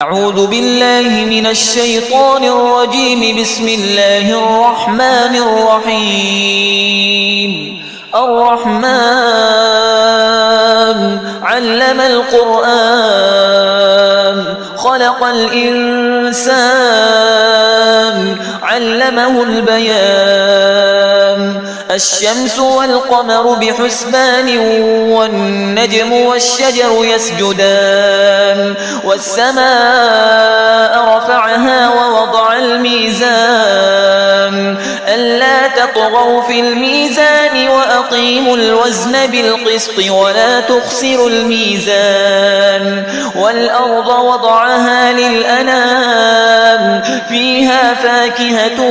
أعوذ بالله من الشيطان الرجيم. بسم الله الرحمن الرحيم. الرحمن علم القرآن خلق الإنسان علمه البيان. الشمس والقمر بحسبان والنجم والشجر يسجدان. والسماء رفعها ووضع الميزان ألا تطغوا في الميزان وأقيموا الوزن بالقسط ولا تخسروا الميزان. والأرض وضعها للأنام فيها فاكهة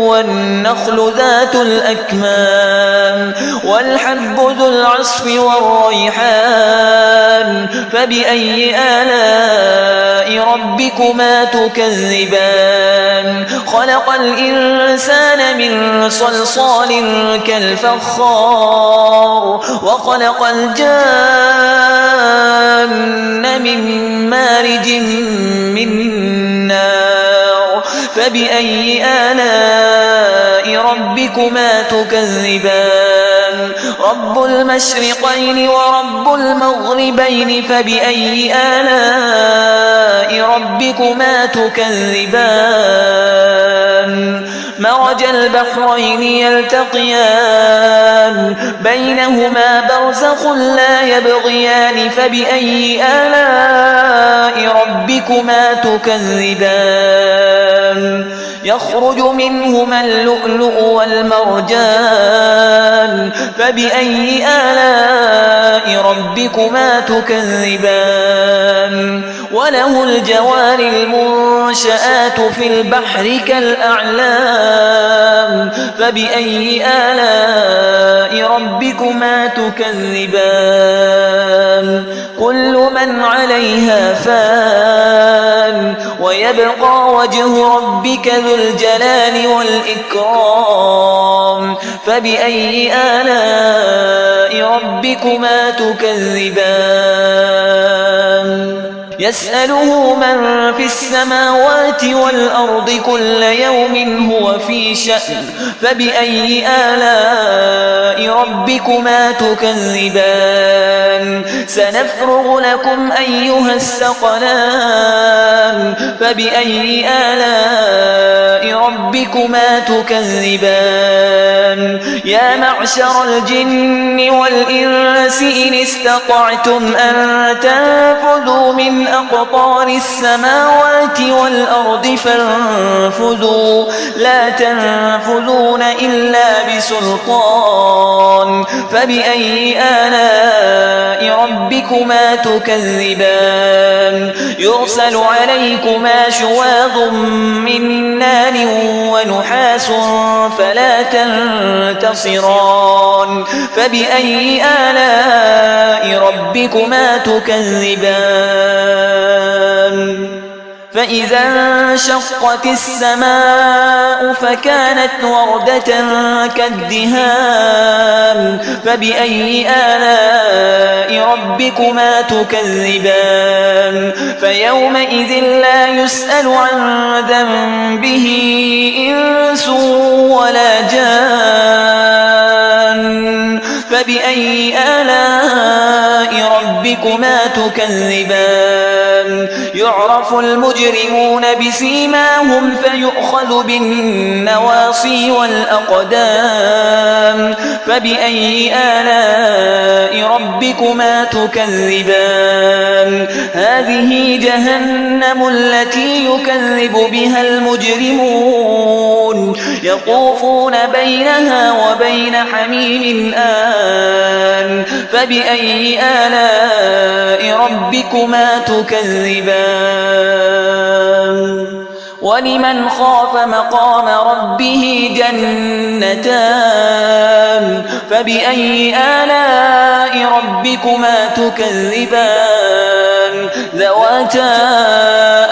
والنخل ذات الأكمام والحب ذو العصف والريحان. فبأي آلاء ربكما تكذبان؟ خلق الإنسان من صلصال كالفخار وخلق الجان من مارج من نار. فبأي آلاء ربكما تكذبان؟ رب المشرقين ورب المغربين. فبأي آلاء ربكما تكذبان؟ مرج البحرين يلتقيان بينهما برزخ لا يبغيان. فبأي آلاء ربكما تكذبان؟ يخرج منهما اللؤلؤ والمرجان. فبأي آلاء ربكما تكذبان؟ وله الجوار المنشآت في البحر كالأعلام. فبأي آلاء ربكما تكذبان؟ كل من عليها فان ويبقى وجه ربك ذو الجلال والإكرام. فبأي آلاء ربكما تكذبان؟ يسأله من في السماوات والأرض كل يوم هو في شأن. فبأي آلاء ربكما تكذبان؟ سنفرغ لكم أيها الثقلان. فبأي آلاء ربكما تكذبان؟ يا معشر الجن والإنس إن استطعتم أن تنفذوا من أقطار السماوات والأرض فانفذوا لا تنفذون إلا بسلطان. فبأي آلاء ربكما تكذبان؟ يرسل عليكما شواظ من نار ونحاس فلا تنتصران. فبأي آلاء ربكما تكذبان؟ فإذا انشقت السماء فكانت وردة كالدهان. فبأي آلاء ربكما تكذبان؟ فيومئذ لا يسأل عن ذنبه إنس ولا جان. فبأي آلاء ربكما تكذبان؟ يعرف المجرمون بسيماهم فيؤخذ بالنواصي والأقدام. فبأي آلاء ربكما تكذبان؟ هذه جهنم التي يكذب بها المجرمون يطوفون بينها وبين حميم آن. فبأي آلاء ربكما تكذبان؟ ولمن خاف مقام ربه جنتان. فبأي آلاء ربكما تكذبان؟ ذواتا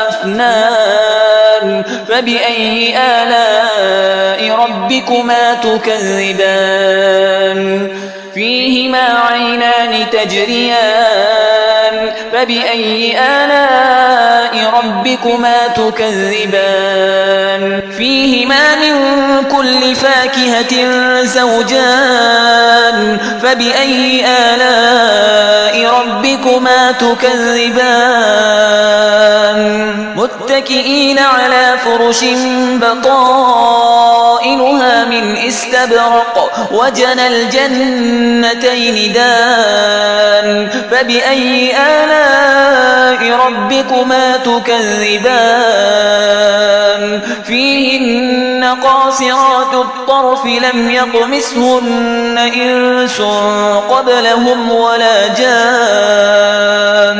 أفنان. فبأي آلاء ربكما تكذبان؟ فيهما عينان تجريان فبأي آلاء ربكما تكذبان فيهما من كل فاكهة زوجان فبأي آلاء ربكما تكذبان متكئين على فرش بطائنها من استبرق وجنى الجنتين دان فبأي آلاء ربكما تكذبان فيهن قاصرات الطرف لم يطمثهن إنس قبلهم ولا جان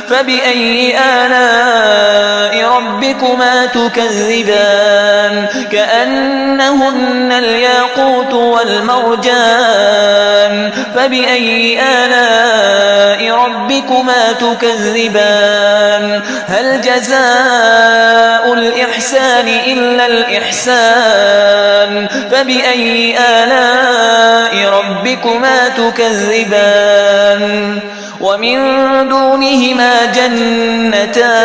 فبأي آلاء ربكما تكذبان كأنهن الياقوت والمرجان فبأي آلاء ربكما تكذبان هل جزاء الإحسان إلا الإحسان فبأي آلاء ربكما تكذبان ومن دونهما جنتان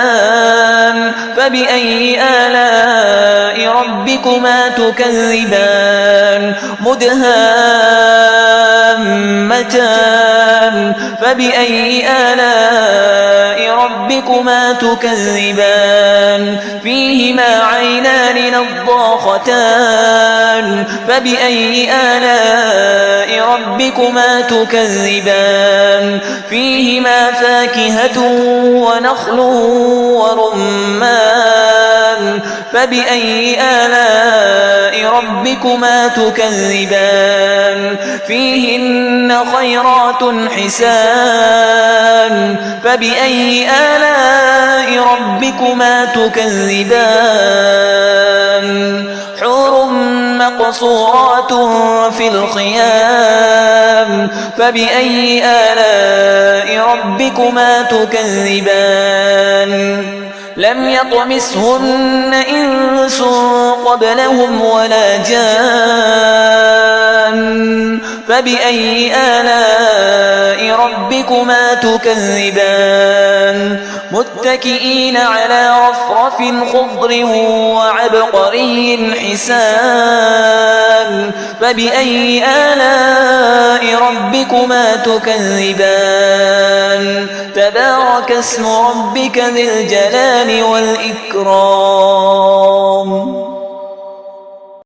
فبأي آلاء ربكما تكذبان مدهامتان فبأي آلاء ربكما تكذبان فيهما عينان نضاختان فبأي آلاء ربكما تكذبان فيهما فاكهة ونخل ورمان فبأي آلاء ربكما تكذبان فيهن خيرات حسان فبأي آلاء ربكما تكذبان حور مقصورات في الخيام فبأي آلاء ربكما تكذبان لم يطمثهن إنس قبلهم ولا جان فبأي آلاء ربكما تكذبان متكئين على رفرف خضر وعبقري حسان فبأي آلاء ربكما تكذبان تبارك اسم ربك ذي الجلال والإكرام